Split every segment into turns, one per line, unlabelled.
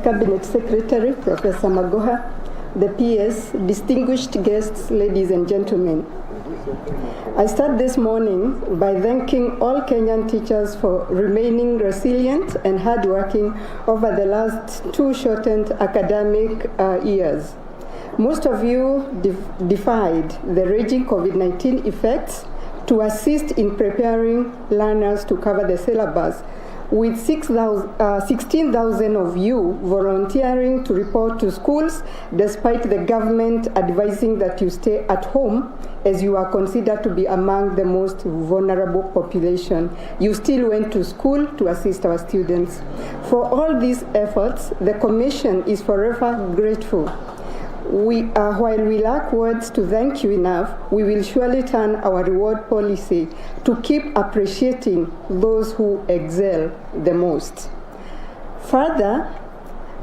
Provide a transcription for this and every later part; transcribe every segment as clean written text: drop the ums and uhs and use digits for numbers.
Cabinet Secretary, Professor Magoha, the PS, distinguished guests, ladies and gentlemen. I start this morning by thanking all Kenyan teachers for remaining resilient and hardworking over the last two shortened academic years. Most of you defied the raging COVID-19 effects to assist in preparing learners to cover the syllabus, with 16,000 of you volunteering to report to schools despite the government advising that you stay at home as you are considered to be among the most vulnerable population. You still went to school to assist our students. For all these efforts, the Commission is forever grateful. While we lack words to thank you enough, we will surely turn our reward policy to keep appreciating those who excel the most. Further,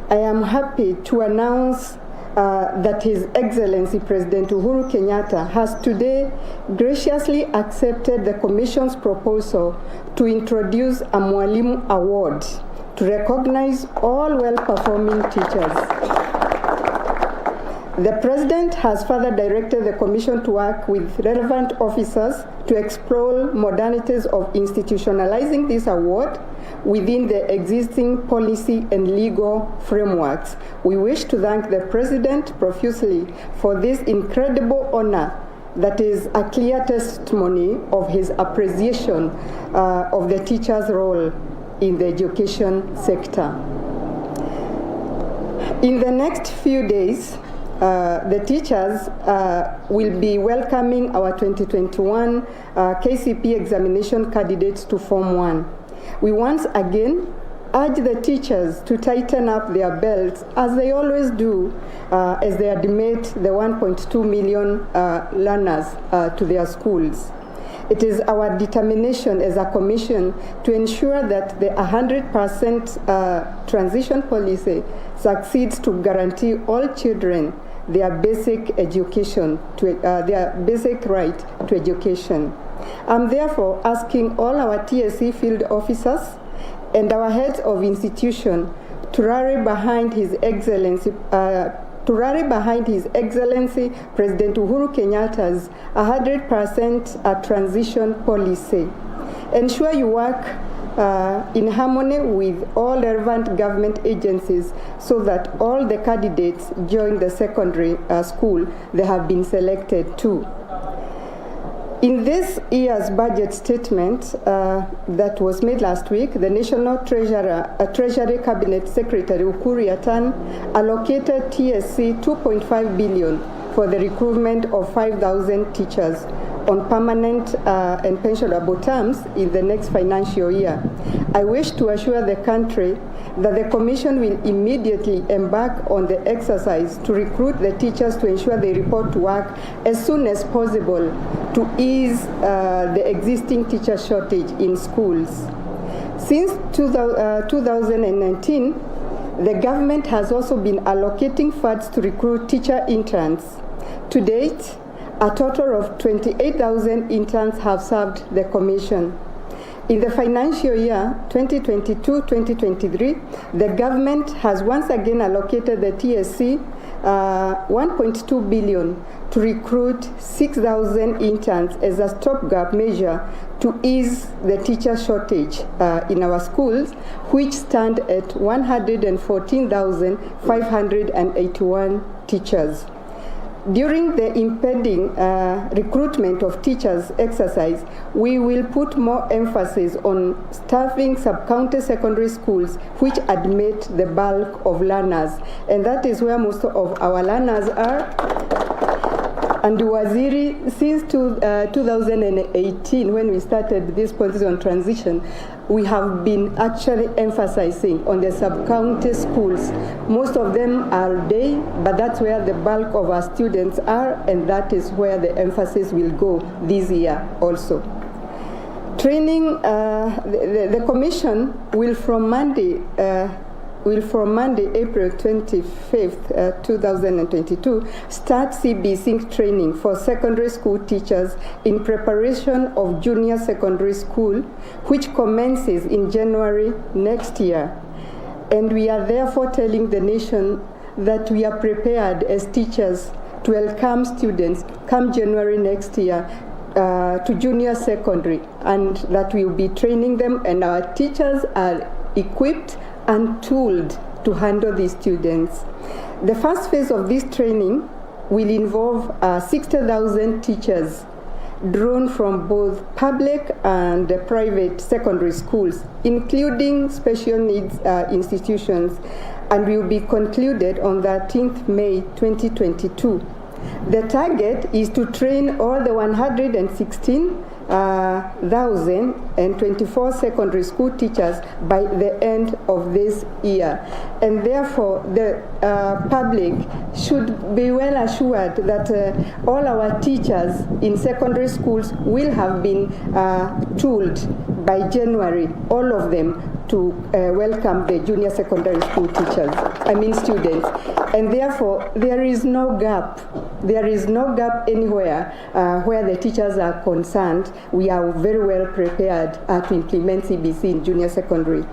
I am happy to announce that His Excellency President Uhuru Kenyatta has today graciously accepted the Commission's proposal to introduce a Mwalimu Award to recognize all well-performing teachers. The President has further directed the Commission to work with relevant officers to explore modalities of institutionalizing this award within the existing policy and legal frameworks. We wish to thank the President profusely for this incredible honor that is a clear testimony of his appreciation of the teacher's role in the education sector. In the next few days, the teachers will be welcoming our 2021 KCPE examination candidates to Form 1. We once again urge the teachers to tighten up their belts, as they always do, as they admit the 1.2 million learners to their schools. It is our determination as a commission to ensure that the 100% transition policy succeeds to guarantee all children their basic education, their basic right to education. I'm therefore asking all our TSC field officers and our heads of institution to rally behind His Excellency President Uhuru Kenyatta's 100% transition policy. Ensure you work in harmony with all relevant government agencies so that all the candidates join the secondary school they have been selected to. In this year's budget statement that was made last week, the National Treasury Cabinet Secretary Ukur Yatan allocated TSC 2.5 billion for the recruitment of 5,000 teachers on permanent and pensionable terms in the next financial year. I wish to assure the country that the Commission will immediately embark on the exercise to recruit the teachers to ensure they report to work as soon as possible to ease the existing teacher shortage in schools. Since 2019, the government has also been allocating funds to recruit teacher interns. To date, a total of 28,000 interns have served the Commission. In the financial year 2022-2023, the government has once again allocated the TSC 1.2 billion to recruit 6,000 interns as a stopgap measure to ease the teacher shortage in our schools, which stand at 114,581 teachers. During the impending recruitment of teachers exercise, we will put more emphasis on staffing sub-county secondary schools which admit the bulk of learners, and that is where most of our learners are. And Waziri, since 2018, when we started this policy on transition, we have been actually emphasizing on the sub-county schools. Most of them are day, but that's where the bulk of our students are, and that is where the emphasis will go this year also. Training, the Commission will from Monday, April 25th, 2022, start CBC training for secondary school teachers in preparation of junior secondary school, which commences in January next year. And we are therefore telling the nation that we are prepared as teachers to welcome students come January next year to junior secondary, and that we will be training them, and our teachers are equipped and tooled to handle these students. The first phase of this training will involve 60,000 teachers drawn from both public and private secondary schools, including special needs institutions, and will be concluded on 13th May 2022. The target is to train all the 116,024 secondary school teachers by the end of this year. And therefore, the public should be well assured that all our teachers in secondary schools will have been tooled by January, all of them, to welcome the junior secondary school students. And therefore, there is no gap. There is no gap anywhere where the teachers are concerned. We are very well prepared to implement CBC in junior secondary.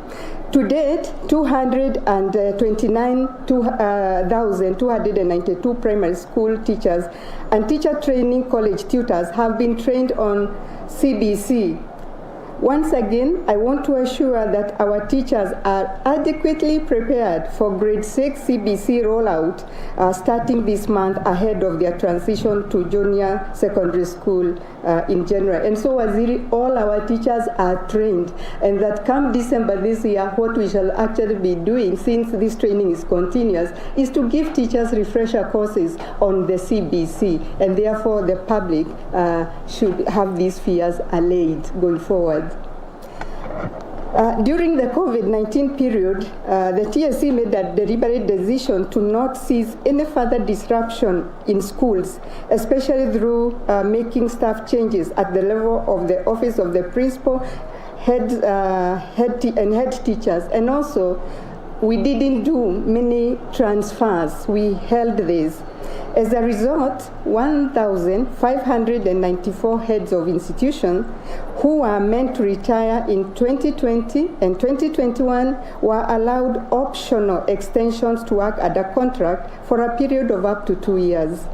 To date, 229,292 primary school teachers and teacher training college tutors have been trained on CBC. Once again, I want to assure that our teachers are adequately prepared for grade 6 CBC rollout starting this month ahead of their transition to junior secondary school in January. And so, Waziri, all our teachers are trained, and that come December this year, what we shall actually be doing, since this training is continuous, is to give teachers refresher courses on the CBC, and therefore the public should have these fears allayed going forward. During the COVID-19 period, the TSC made a deliberate decision to not seize any further disruption in schools, especially through making staff changes at the level of the office of the principal, head teachers. And also, we didn't do many transfers. We held this. As a result, 1,594 heads of institutions who were meant to retire in 2020 and 2021 were allowed optional extensions to work under contract for a period of up to 2 years.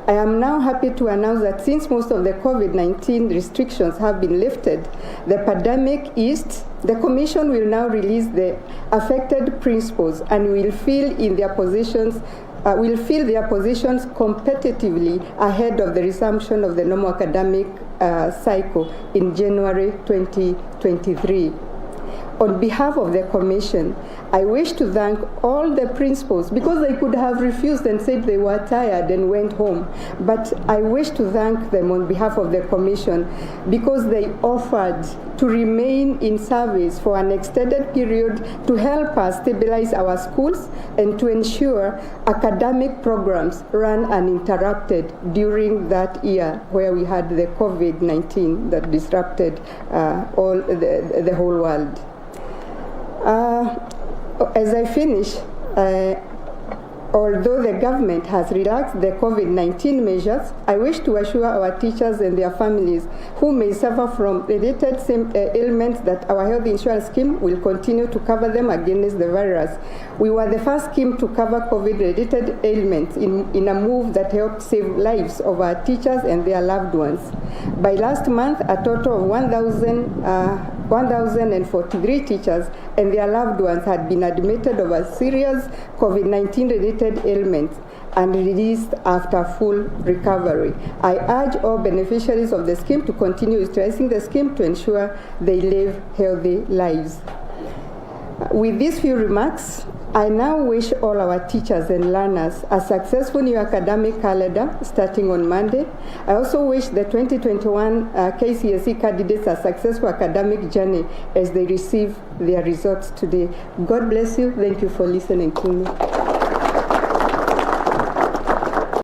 I am now happy to announce that since most of the COVID-19 restrictions have been lifted, the pandemic eased, the Commission will now release the affected principals and will fill their positions competitively ahead of the resumption of the normal academic cycle in January 2023. On behalf of the Commission, I wish to thank all the principals, because they could have refused and said they were tired and went home. But I wish to thank them on behalf of the Commission because they offered to remain in service for an extended period to help us stabilize our schools and to ensure academic programs ran uninterrupted during that year where we had the COVID-19 that disrupted the whole world. As I finish, although the government has relaxed the COVID-19 measures, I wish to assure our teachers and their families who may suffer from related ailments that our health insurance scheme will continue to cover them against the virus. We were the first scheme to cover COVID-related ailments in a move that helped save lives of our teachers and their loved ones. By last month, a total of 1,043 teachers and their loved ones had been admitted of a serious COVID-19 related ailments and released after full recovery. I urge all beneficiaries of the scheme to continue utilizing the scheme to ensure they live healthy lives. With these few remarks, I now wish all our teachers and learners a successful new academic calendar starting on Monday. I also wish the 2021 KCSE candidates a successful academic journey as they receive their results today. God bless you. Thank you for listening to me.